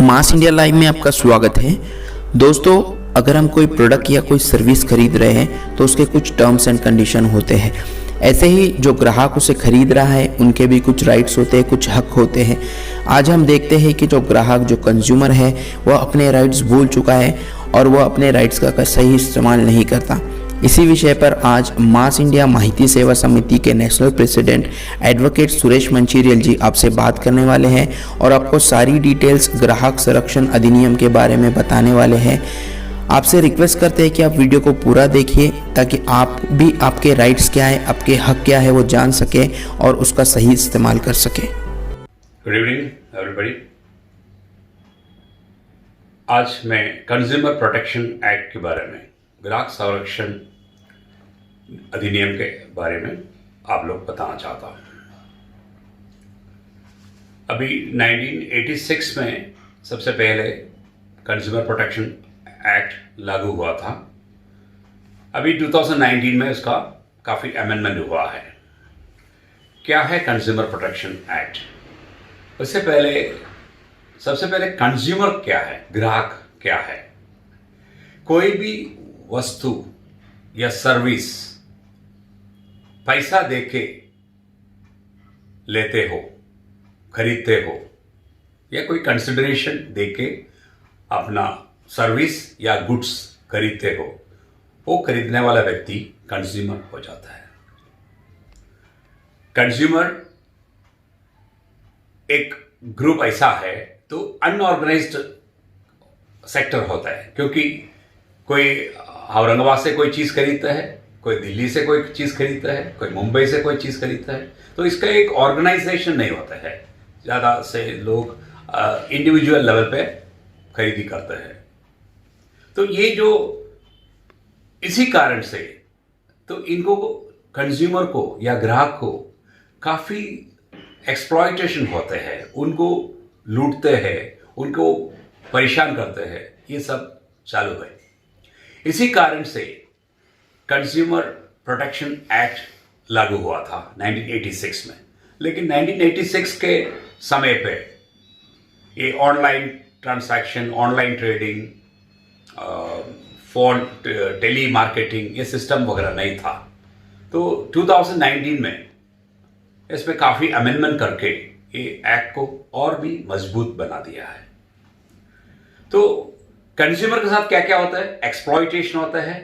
मास India live में आपका स्वागत है। दोस्तों, अगर हम कोई प्रोडक्ट या कोई सर्विस खरीद रहे हैं तो उसके कुछ टर्म्स एंड कंडीशन होते हैं। ऐसे ही जो ग्राहक उसे खरीद रहा है उनके भी कुछ राइट्स होते हैं, कुछ हक होते हैं। आज हम देखते हैं कि जो ग्राहक, जो कंज्यूमर है, वह अपने राइट्स भूल चुका है और वह अपने राइट्स का सही इस्तेमाल नहीं करता। इसी विषय पर आज मास इंडिया माहिती सेवा समिति के नेशनल प्रेसिडेंट एडवोकेट सुरेश मंचीरियल जी आपसे बात करने वाले हैं और आपको सारी डिटेल्स ग्राहक संरक्षण अधिनियम के बारे में बताने वाले हैं। आपसे रिक्वेस्ट करते हैं कि आप वीडियो को पूरा देखिए ताकि आप भी आपके राइट्स क्या है, आपके हक क्या है वो जान सके और उसका सही इस्तेमाल कर सके। Good evening everybody. आज मैं कंज्यूमर प्रोटेक्शन एक्ट के बारे में, ग्राहक संरक्षण अधिनियम के बारे में आप लोग बताना चाहता हूँ। अभी 1986 में सबसे पहले कंज्यूमर प्रोटेक्शन एक्ट लागू हुआ था। अभी 2019 में उसका काफ़ी अमेंडमेंट हुआ है। क्या है कंज्यूमर प्रोटेक्शन एक्ट? उससे पहले सबसे पहले कंज्यूमर क्या है, ग्राहक क्या है? कोई भी वस्तु या सर्विस पैसा देके लेते हो, खरीदते हो, या कोई कंसिडरेशन देके अपना सर्विस या गुड्स खरीदते हो, वो खरीदने वाला व्यक्ति कंज्यूमर हो जाता है। कंज्यूमर एक ग्रुप ऐसा है तो अनऑर्गेनाइज्ड सेक्टर होता है, क्योंकि कोई औरंगाबाद से कोई चीज़ खरीदता है, कोई दिल्ली से कोई चीज़ खरीदता है, कोई मुंबई से कोई चीज़ खरीदता है, तो इसका एक ऑर्गेनाइजेशन नहीं होता है। ज़्यादा से लोग इंडिविजुअल लेवल पे खरीदी करते हैं। तो ये जो इसी कारण से तो इनको कंज्यूमर को या ग्राहक को काफ़ी एक्सप्लॉयटेशन होते हैं, उनको लूटते हैं, उनको परेशान करते हैं, ये सब चालू है। इसी कारण से कंज्यूमर प्रोटेक्शन एक्ट लागू हुआ था 1986 में। लेकिन 1986 के समय पे ये online transaction, online trading, phone telemarketing, ये सिस्टम वगैरह नहीं था। तो 2019 में इसमें काफ़ी अमेंडमेंट करके ये एक्ट को और भी मजबूत बना दिया है। तो कंज्यूमर के साथ क्या क्या होता है? एक्सप्लॉयटेशन होता है,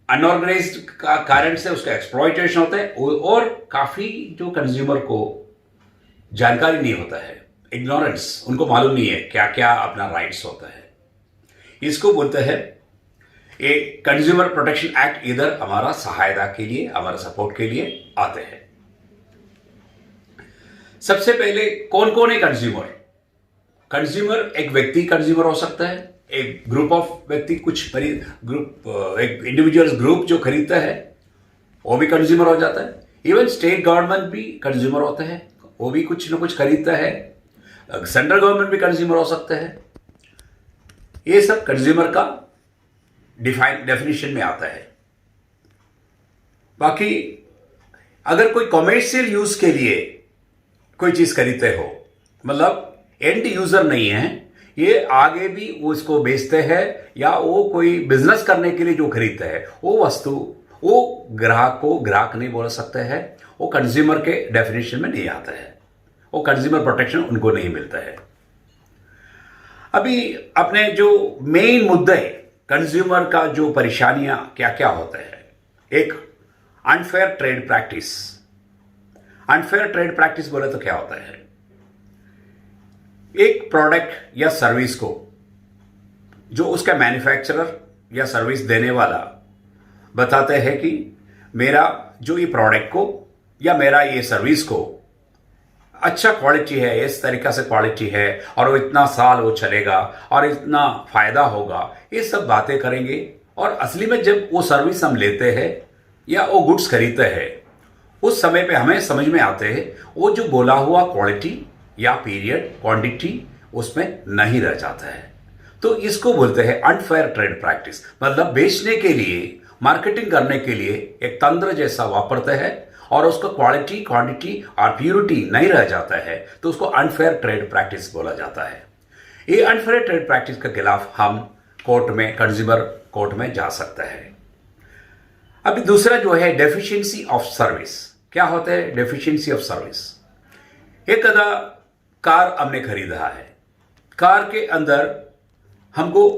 अनऑर्गेनाइज्ड का कारण से उसका एक्सप्लॉयटेशन होता है, और काफ़ी जो कंज्यूमर को जानकारी नहीं होता है, इग्नोरेंस, उनको मालूम नहीं है क्या क्या अपना राइट्स होता है। इसको बोलते हैं ये कंज्यूमर प्रोटेक्शन एक्ट इधर हमारा सहायता के लिए, हमारा सपोर्ट के लिए आते हैं। सबसे पहले कौन कौन है कंज्यूमर? कंज्यूमर एक व्यक्ति कंज्यूमर हो सकता है, एक ग्रुप ऑफ व्यक्ति, कुछ ग्रुप, एक इंडिविजुअल ग्रुप जो खरीदता है वो भी कंज्यूमर हो जाता है। इवन स्टेट गवर्नमेंट भी कंज्यूमर होता है, वो भी कुछ ना कुछ खरीदता है। सेंट्रल गवर्नमेंट भी कंज्यूमर हो सकता है। ये सब कंज्यूमर का डेफिनेशन में आता है। बाकी अगर कोई कॉमर्शियल यूज के लिए कोई चीज खरीदते हो, मतलब एंड यूजर नहीं है, ये आगे भी वो इसको बेचते हैं या वो कोई बिजनेस करने के लिए जो खरीदते हैं, वो वस्तु वो ग्राहक को ग्राहक नहीं बोल सकते हैं, वो कंज्यूमर के डेफिनेशन में नहीं आता है, वो कंज्यूमर प्रोटेक्शन उनको नहीं मिलता है। अभी अपने जो मेन मुद्दे कंज्यूमर का जो परेशानियां क्या क्या होते हैं, एक unfair trade practice. Unfair trade practice बोले तो क्या होता है? एक प्रोडक्ट या सर्विस को जो उसका मैन्युफैक्चरर या सर्विस देने वाला बताते हैं कि मेरा जो ये प्रोडक्ट को या मेरा ये सर्विस को अच्छा क्वालिटी है, इस तरीक़ा से क्वालिटी है और वो इतना साल वो चलेगा और इतना फ़ायदा होगा, ये सब बातें करेंगे। और असली में जब वो सर्विस हम लेते हैं या वो गुड्स खरीदते हैं, उस समय पे हमें समझ में आते हैं वो जो बोला हुआ क्वालिटी या पीरियड, क्वांटिटी उसमें नहीं रह जाता है। तो इसको बोलते हैं अनफेयर ट्रेड प्रैक्टिस। मतलब बेचने के लिए, मार्केटिंग करने के लिए एक तंत्र जैसा वापरते हैं और उसका क्वालिटी, क्वांटिटी और प्योरिटी नहीं रह जाता है तो उसको अनफेयर ट्रेड प्रैक्टिस बोला जाता है। ये अनफेयर ट्रेड प्रैक्टिस के खिलाफ हम कोर्ट में, कंज्यूमर कोर्ट में जा सकते हैं। अभी दूसरा जो है डेफिशिएंसी ऑफ सर्विस। क्या होता है डेफिशिएंसी ऑफ सर्विस? एक कार हमने खरीदा है, कार के अंदर हमको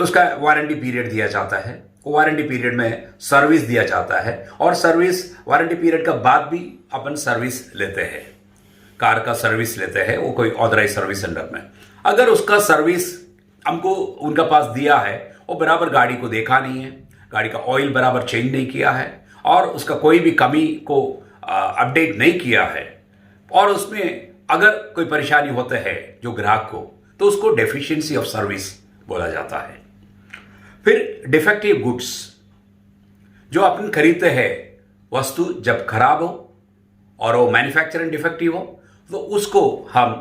उसका वारंटी पीरियड दिया जाता है, वो वारंटी पीरियड में सर्विस दिया जाता है और सर्विस वारंटी पीरियड का बाद भी अपन सर्विस लेते हैं, कार का सर्विस लेते हैं वो कोई ऑथराइज सर्विस सेंटर में। अगर उसका सर्विस हमको उनका पास दिया है, वो बराबर गाड़ी को देखा नहीं है, गाड़ी का ऑयल बराबर चेंज नहीं किया है और उसका कोई भी कमी को अपडेट नहीं किया है और उसमें अगर कोई परेशानी होता है जो ग्राहक को, तो उसको डेफिशिएंसी ऑफ सर्विस बोला जाता है। फिर डिफेक्टिव गुड्स, जो अपन खरीदते हैं वस्तु जब खराब हो और वो मैन्युफैक्चरिंग डिफेक्टिव हो तो उसको हम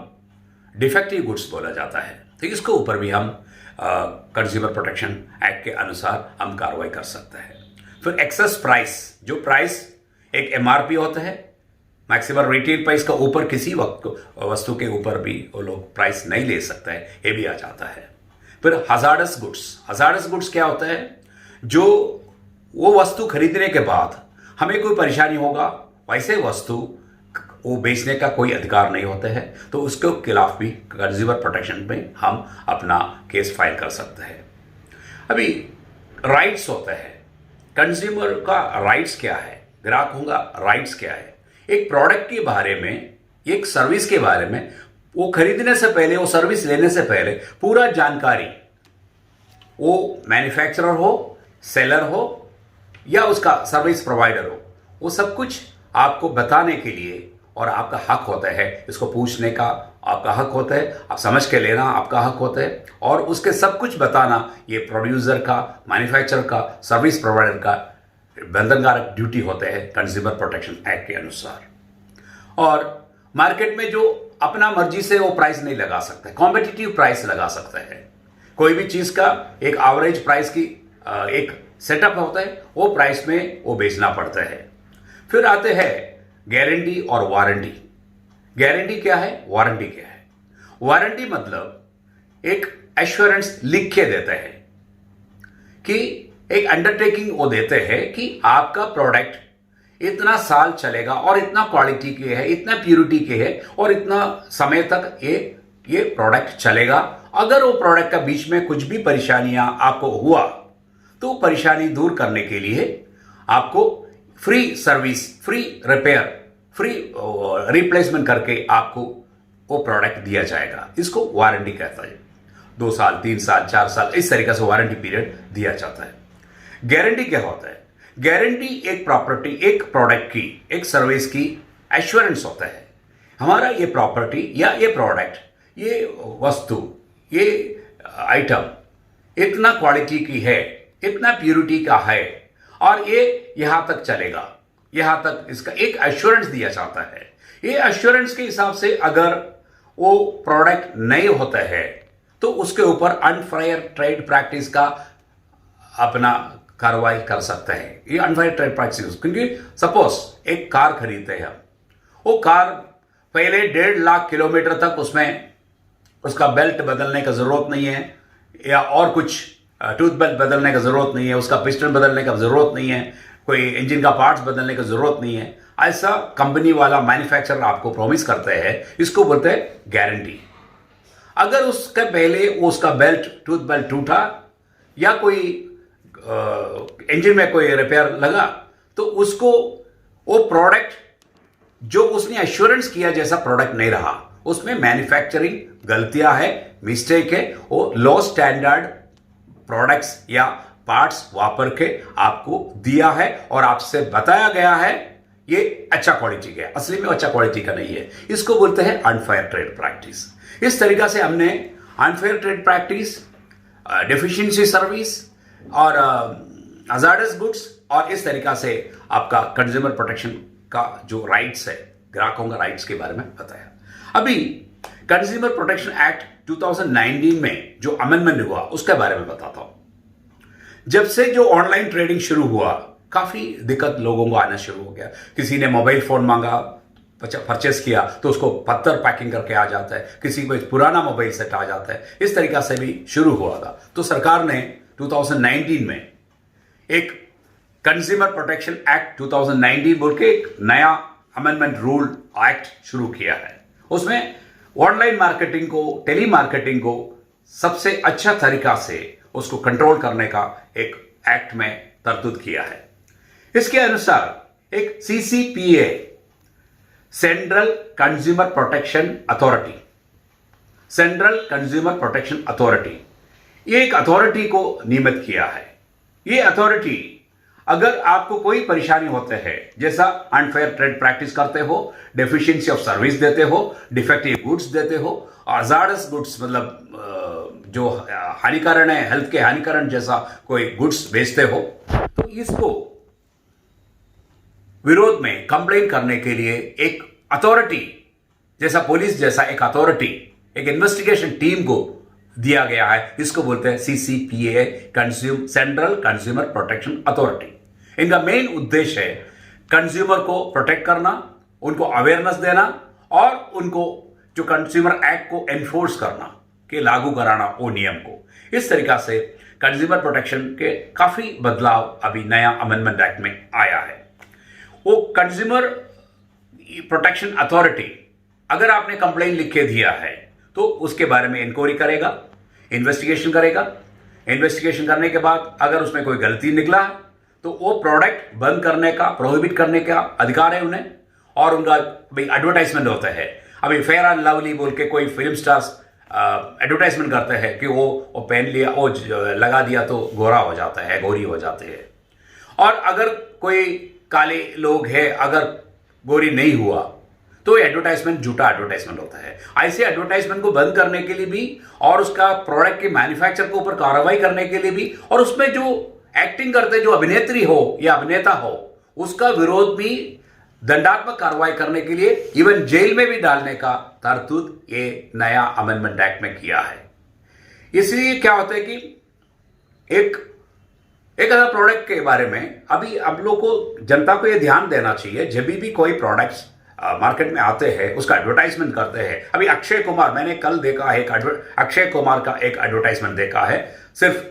डिफेक्टिव गुड्स बोला जाता है। तो इसके ऊपर भी हम कंज्यूमर प्रोटेक्शन एक्ट के अनुसार हम कार्रवाई कर सकते हैं। फिर एक्सेस प्राइस, जो प्राइस एक एमआरपी होता है, मैक्सिमम रिटेल प्राइस का ऊपर किसी वस्तु के ऊपर भी वो लोग प्राइस नहीं ले सकते हैं, ये भी आ जाता है। फिर हजार्डस गुड्स, हजार्डस गुड्स क्या होता है? जो वो वस्तु खरीदने के बाद हमें कोई परेशानी होगा वैसे वस्तु वो बेचने का कोई अधिकार नहीं होता है, तो उसके खिलाफ भी कंज्यूमर प्रोटेक्शन में हम अपना केस फाइल कर सकते हैं। अभी राइट्स होता है, कंज्यूमर का राइट्स क्या है, ग्राहकों का राइट्स क्या है? एक प्रोडक्ट के बारे में, एक सर्विस के बारे में, वो खरीदने से पहले, वो सर्विस लेने से पहले पूरा जानकारी, वो मैन्युफैक्चरर हो, सेलर हो या उसका सर्विस प्रोवाइडर हो, वो सब कुछ आपको बताने के लिए और आपका हक होता है, इसको पूछने का आपका हक होता है, आप समझ के लेना आपका हक होता है और उसके सब कुछ बताना ये प्रोड्यूसर का, मैन्युफैक्चरर का, सर्विस प्रोवाइडर का बंधनकारक ड्यूटी होते हैं कंज्यूमर प्रोटेक्शन एक्ट के अनुसार। और मार्केट में जो अपना मर्जी से वो प्राइस नहीं लगा सकते, कॉम्पिटिटिव प्राइस लगा सकते हैं। कोई भी चीज का एक एवरेज प्राइस की एक सेटअप होता है, वो प्राइस में वो बेचना पड़ता है। फिर आते हैं गारंटी और वारंटी। गारंटी क्या है, वारंटी क्या है? वारंटी मतलब एक एश्योरेंस लिख के देते हैं कि एक अंडरटेकिंग वो देते हैं कि आपका प्रोडक्ट इतना साल चलेगा और इतना क्वालिटी के है, इतना प्यूरिटी के है और इतना समय तक ये प्रोडक्ट चलेगा। अगर वो प्रोडक्ट का बीच में कुछ भी परेशानियां आपको हुआ तो परेशानी दूर करने के लिए आपको free service, free repair, free replacement करके आपको वो प्रोडक्ट दिया जाएगा। इसको वारंटी कहता है। 2 साल, 3 साल, 4 साल इस तरीके से वारंटी पीरियड दिया जाता है। गारंटी क्या होता है? गारंटी एक प्रॉपर्टी, एक प्रोडक्ट की, एक सर्विस की एश्योरेंस होता है। हमारा ये प्रॉपर्टी या ये प्रोडक्ट, ये वस्तु, ये आइटम इतना क्वालिटी की है, इतना प्यूरिटी का है और ये यहां तक चलेगा, यहां तक इसका एक एश्योरेंस दिया जाता है। ये एश्योरेंस के हिसाब से अगर वो प्रोडक्ट नहीं होता है तो उसके ऊपर अनफेयर ट्रेड प्रैक्टिस का अपना कार्रवाई कर सकते हैं। ये अनफेयर ट्रेड प्रैक्टिस, क्योंकि सपोज एक कार खरीदते हैं हम, वो कार पहले 1.5 लाख किलोमीटर तक उसमें उसका बेल्ट बदलने का जरूरत नहीं है या और कुछ टूथ बेल्ट बदलने का जरूरत नहीं है, उसका पिस्टन बदलने का जरूरत नहीं है, कोई इंजन का पार्ट्स बदलने का जरूरत नहीं है। ऐसा कंपनी वाला, मैन्युफैक्चरर आपको प्रॉमिस करते हैं, इसको बोलते हैं गारंटी। अगर उसके पहले उसका बेल्ट, टूथ बेल्ट टूटा या कोई इंजन में कोई रिपेयर लगा तो उसको वो प्रोडक्ट जो उसने एश्योरेंस किया जैसा प्रोडक्ट नहीं रहा, उसमें मैन्युफैक्चरिंग गलतियां है, मिस्टेक है, वो लो स्टैंडर्ड प्रोडक्ट्स या पार्ट्स वापर के आपको दिया है और आपसे बताया गया है ये अच्छा क्वालिटी का है, असली में अच्छा क्वालिटी का नहीं है। इसको बोलते हैं अनफेयर ट्रेड प्रैक्टिस। इस तरीका से हमने unfair trade practice, deficiency service और हजार्डस गुड्स और इस तरीका से आपका कंज्यूमर प्रोटेक्शन का जो राइट्स है, ग्राहकों का राइट्स के बारे में बताया। अभी कंज्यूमर प्रोटेक्शन एक्ट 2019 में जो अमेंडमेंट हुआ उसके बारे में बताता हूं। जब से जो ऑनलाइन ट्रेडिंग शुरू हुआ काफ़ी दिक्कत लोगों को आना शुरू हो गया। किसी ने मोबाइल फ़ोन मांगा, परचेस किया तो उसको पत्थर पैकिंग करके आ जाता है, किसी को पुराना मोबाइल सेट आ जाता है। इस तरीक़ा से भी शुरू हुआ था। तो सरकार ने 2019 में एक कंज्यूमर प्रोटेक्शन एक्ट 2019 बोल के एक नया अमेंडमेंट रूल एक्ट शुरू किया है। उसमें ऑनलाइन मार्केटिंग को, टेली मार्केटिंग को सबसे अच्छा तरीका से उसको कंट्रोल करने का एक एक्ट में तरतूद किया है। इसके अनुसार एक CCPA, central consumer protection authority, central consumer protection authority, ये एक अथॉरिटी को नियमित किया है। ये अथॉरिटी अगर आपको कोई परेशानी होते हैं, जैसा अनफेयर ट्रेड प्रैक्टिस करते हो, डेफिशिएंसी ऑफ सर्विस देते हो, डिफेक्टिव गुड्स देते हो, हजार्डस गुड्स मतलब जो हानिकारक है, हेल्थ के हानिकारक जैसा कोई गुड्स बेचते हो, तो इसको विरोध में कंप्लेन करने के लिए एक अथॉरिटी, जैसा पुलिस जैसा एक अथॉरिटी, एक इन्वेस्टिगेशन टीम को दिया गया है। इसको बोलते हैं CCPA, central consumer protection authority. इनका मेन उद्देश्य है कंज्यूमर को प्रोटेक्ट करना, उनको अवेयरनेस देना और उनको जो कंज्यूमर एक्ट को एनफोर्स करना, कि लागू कराना वो नियम को। इस तरीका से कंज्यूमर प्रोटेक्शन के काफी बदलाव अभी नया अमेंडमेंट एक्ट में आया है। वो कंज्यूमर प्रोटेक्शन अथॉरिटी अगर आपने कंप्लेन लिख के दिया है तो उसके बारे में इंक्वायरी करेगा, इन्वेस्टिगेशन करेगा। इन्वेस्टिगेशन करने के बाद अगर उसमें कोई गलती निकला तो वो प्रोडक्ट बंद करने का, प्रोहिबिट करने का अधिकार है उन्हें। और उनका भाई एडवर्टाइजमेंट होता है, अभी फेयर एंड लवली बोल के कोई फिल्म स्टार्स एडवर्टाइजमेंट करते हैं कि वो पहन लिया, वो लगा दिया तो गोरा हो जाता है, गोरी हो जाते हैं। और अगर कोई काले लोग हैं, अगर गोरी नहीं हुआ तो एडवर्टाइजमेंट झूठा एडवर्टाइजमेंट होता है। ऐसे एडवर्टाइजमेंट को बंद करने के लिए भी और उसका प्रोडक्ट के मैन्युफैक्चर के ऊपर कार्रवाई करने के लिए भी, और उसमें जो एक्टिंग करते जो अभिनेत्री हो या अभिनेता हो उसका विरोध भी दंडात्मक कार्रवाई करने के लिए इवन जेल में भी डालने का तरतूद ये नया अमेंडमेंट एक्ट में किया है। इसलिए क्या होता है कि एक अदर प्रोडक्ट के बारे में अभी आप लोग को, जनता को यह ध्यान देना चाहिए, जब भी कोई प्रोडक्ट्स मार्केट में आते हैं उसका एडवर्टाइजमेंट करते हैं। अभी अक्षय कुमार, मैंने कल देखा है अक्षय कुमार का एक एडवर्टाइजमेंट देखा है, सिर्फ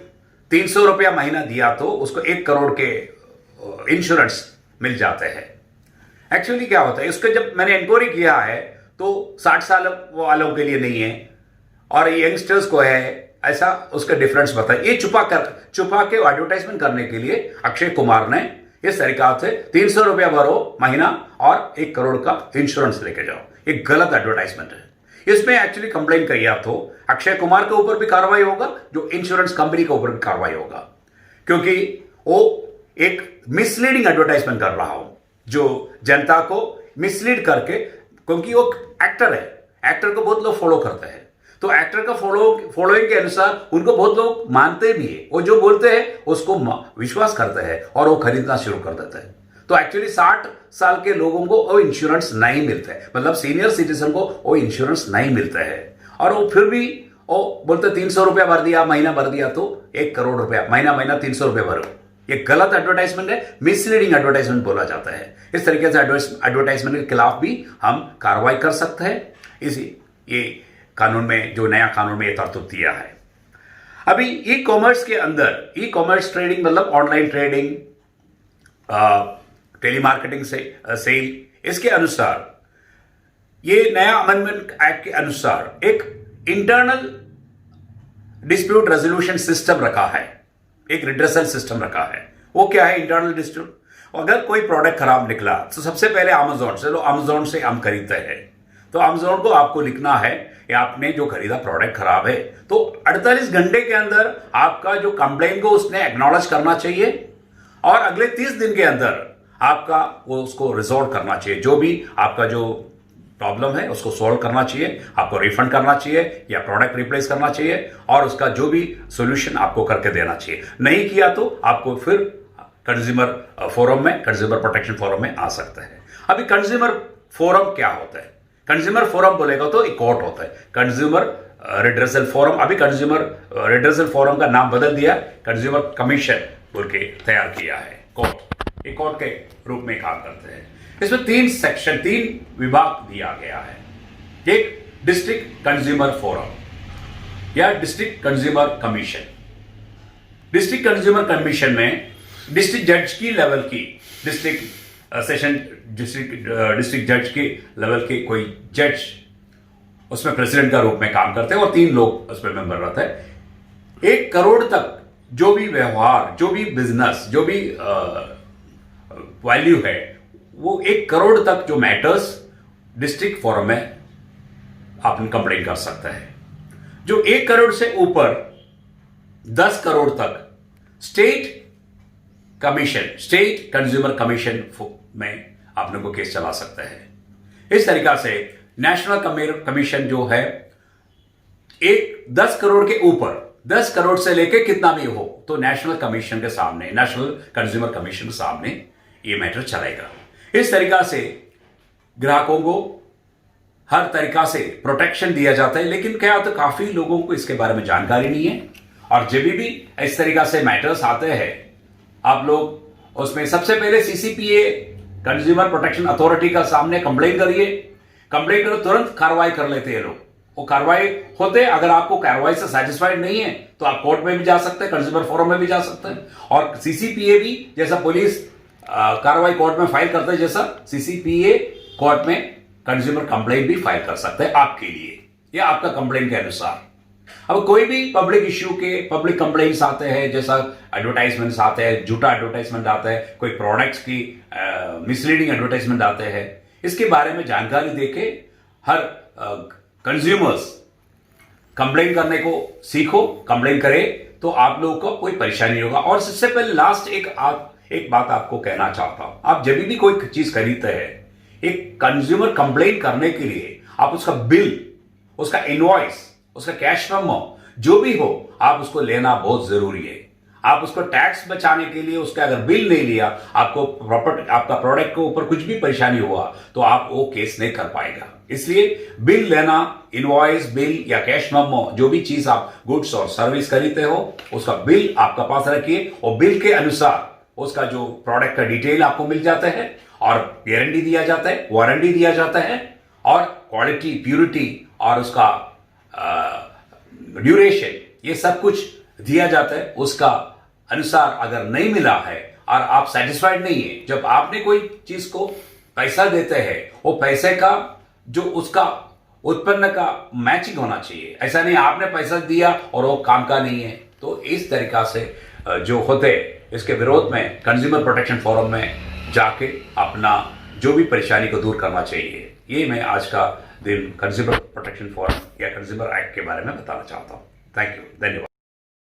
300 रुपया महीना दिया तो उसको 1 करोड़ के इंश्योरेंस मिल जाते हैं। एक्चुअली क्या होता है, इसके जब मैंने इंक्वायरी किया है तो 60 साल वालों के लिए नहीं है और यंगस्टर्स को है, ऐसा उसका डिफरेंस बताया। ये छुपा के एडवर्टाइजमेंट करने के लिए अक्षय कुमार ने इस तरीका से 300 रुपया भरो महीना और 1 करोड़ का इंश्योरेंस लेके जाओ। एक गलत एडवर्टाइजमेंट है। इसमें एक्चुअली कंप्लेन किया तो अक्षय कुमार के ऊपर भी कार्रवाई होगा, जो इंश्योरेंस कंपनी के ऊपर भी कार्रवाई होगा, क्योंकि वो एक मिसलीडिंग एडवर्टाइजमेंट कर रहा हो, जो जनता को मिसलीड करके, क्योंकि वो एक्टर है, एक्टर को बहुत लोग फॉलो करते हैं, तो एक्टर का फॉलोइंग के अनुसार उनको बहुत लोग मानते भी है, वो जो बोलते हैं उसको विश्वास करते हैं और वो खरीदना शुरू कर देते हैं। तो एक्चुअली 60 साल के लोगों को वो इंश्योरेंस नहीं मिलता है, मतलब सीनियर सिटीजन को वो इंश्योरेंस नहीं मिलता है, और वो फिर भी वो बोलते 300 रुपया भर दिया, महीना भर दिया तो 1 करोड़ रुपया, महीना 300 रुपया भरो। ये गलत एडवर्टाइजमेंट है, मिसलीडिंग एडवर्टाइजमेंट बोला जाता है। इस तरीके से एडवर्टाइजमेंट के खिलाफ भी हम कार्रवाई कर सकते हैं। ये कानून में, जो नया कानून में ये तरतूब दिया है। अभी ई कॉमर्स के अंदर, ई कॉमर्स ट्रेडिंग मतलब ऑनलाइन ट्रेडिंग, टेलीमार्केटिंग से सेल, इसके अनुसार ये नया अमेंडमेंट एक्ट के अनुसार एक इंटरनल डिस्प्यूट रेजोल्यूशन सिस्टम रखा है, एक रिड्रेसल सिस्टम रखा है। वो क्या है इंटरनल डिस्प्यूट? अगर कोई प्रोडक्ट खराब निकला तो सबसे पहले अमेजोन से हम खरीदते हैं, तो अमेजोन को आपको लिखना है कि आपने जो खरीदा प्रोडक्ट खराब है, तो 48 घंटे के अंदर आपका जो कंप्लेन को उसने एक्नॉलेज करना चाहिए और अगले 30 दिन के अंदर आपका वो उसको रिजॉल्व करना चाहिए। जो भी आपका जो प्रॉब्लम है उसको सॉल्व करना चाहिए, आपको रिफंड करना चाहिए या प्रोडक्ट रिप्लेस करना चाहिए, और उसका जो भी सोल्यूशन आपको करके देना चाहिए। नहीं किया तो आपको फिर कंज्यूमर फोरम में, कंज्यूमर प्रोटेक्शन फोरम में आ सकता है। अभी कंज्यूमर फोरम क्या होता है? कंज्यूमर फोरम बोलेगा तो एक कोर्ट होता है, कंज्यूमर रिड्रेसल फोरम। अभी कंज्यूमर रिड्रेसल फोरम का नाम बदल दिया, कंज्यूमर कमीशन बोल के तैयार किया है कोर्ट। एक कोर्ट के रूप में काम करते हैं। इसमें 3 विभाग दिया गया है। एक डिस्ट्रिक्ट कंज्यूमर फोरम या district consumer commission. District consumer commission में डिस्ट्रिक्ट जज की लेवल की डिस्ट्रिक्ट जज के लेवल के कोई जज उसमें प्रेसिडेंट का रूप में काम करते हैं और 3 लोग उसमें मेंबर रहते हैं। 1 करोड़ तक जो भी व्यवहार, जो भी बिजनेस, जो भी वैल्यू है, वो 1 करोड़ तक जो मैटर्स डिस्ट्रिक्ट फोरम में आप कंप्लेन कर सकते हैं। जो 1 करोड़ से ऊपर 10 करोड़ तक स्टेट कंज्यूमर कमीशन में आप लोगों को केस चला सकते हैं। इस तरीका से नेशनल कमीशन जो है 10 करोड़ के ऊपर, 10 करोड़ से लेके कितना भी हो तो नेशनल कंज्यूमर कमीशन के सामने ये मैटर चलेगा। इस तरीका से ग्राहकों को हर तरीका से प्रोटेक्शन दिया जाता है। लेकिन क्या होता है, काफी लोगों को इसके बारे में जानकारी नहीं है और जब भी इस तरीका से मैटर्स आते हैं, आप लोग उसमें सबसे पहले सीसीपीए कंज्यूमर प्रोटेक्शन अथॉरिटी का सामने कंप्लेन करो, तुरंत कार्रवाई कर लेते हैं लोग। वो कार्रवाई होते, अगर आपको कार्रवाई से सेटिस्फाइड नहीं है तो आप कोर्ट में भी जा सकते हैं, कंज्यूमर फोरम में भी जा सकते हैं। और सीसीपीए भी जैसा पुलिस कार्रवाई कोर्ट में फाइल करते हैं, जैसा सीसीपीए कोर्ट में कंज्यूमर कंप्लेंट भी फाइल कर सकते हैं आपके लिए या आपका कंप्लेंट के अनुसार। अब कोई भी पब्लिक इश्यू के पब्लिक कंप्लेंट्स आते हैं, जैसा एडवर्टाइजमेंट्स आते हैं, झूठा एडवर्टाइजमेंट आता है, कोई प्रोडक्ट्स की मिसलीडिंग एडवर्टाइजमेंट आते हैं, इसके बारे में जानकारी देके हर कंज्यूमर्स कंप्लेन करने को सीखो। कंप्लेन करे तो आप लोगों को कोई परेशानी नहीं होगा। और सबसे पहले लास्ट एक बात आपको कहना चाहता हूं, आप जब भी कोई चीज खरीदते हैं, एक कंज्यूमर कंप्लेन करने के लिए आप उसका बिल, उसका इनवॉइस, उसका कैश मेमो जो भी हो, आप उसको लेना बहुत जरूरी है। आप उसको टैक्स बचाने के लिए उसका अगर बिल नहीं लिया, आपका प्रोडक्ट के ऊपर कुछ भी परेशानी हुआ तो आप वो केस नहीं कर पाएगा। इसलिए बिल लेना, इनवॉइस, बिल या कैश मेमो, जो भी चीज आप गुड्स और सर्विस खरीदते हो, उसका बिल आपका पास रखिए और बिल के अनुसार उसका जो प्रोडक्ट का डिटेल आपको मिल जाता है और गारंटी दिया जाता है, वारंटी दिया जाता है और क्वालिटी, प्यूरिटी और उसका ड्यूरेशन, ये सब कुछ दिया जाता है। उसका अनुसार अगर नहीं मिला है और आप सेटिस्फाइड नहीं है, जब आपने कोई चीज को पैसा देते हैं, वो पैसे का जो उसका उत्पन्न का मैचिंग होना चाहिए। ऐसा नहीं आपने पैसा दिया और वो काम का नहीं है। तो इस तरीका से जो होते, इसके विरोध में कंज्यूमर प्रोटेक्शन फोरम में जाके अपना जो भी परेशानी को दूर करना चाहिए। ये मैं आज का दिन कंज्यूमर प्रोटेक्शन फोरम या कंज्यूमर एक्ट के बारे में बताना चाहता हूँ। थैंक यू, धन्यवाद।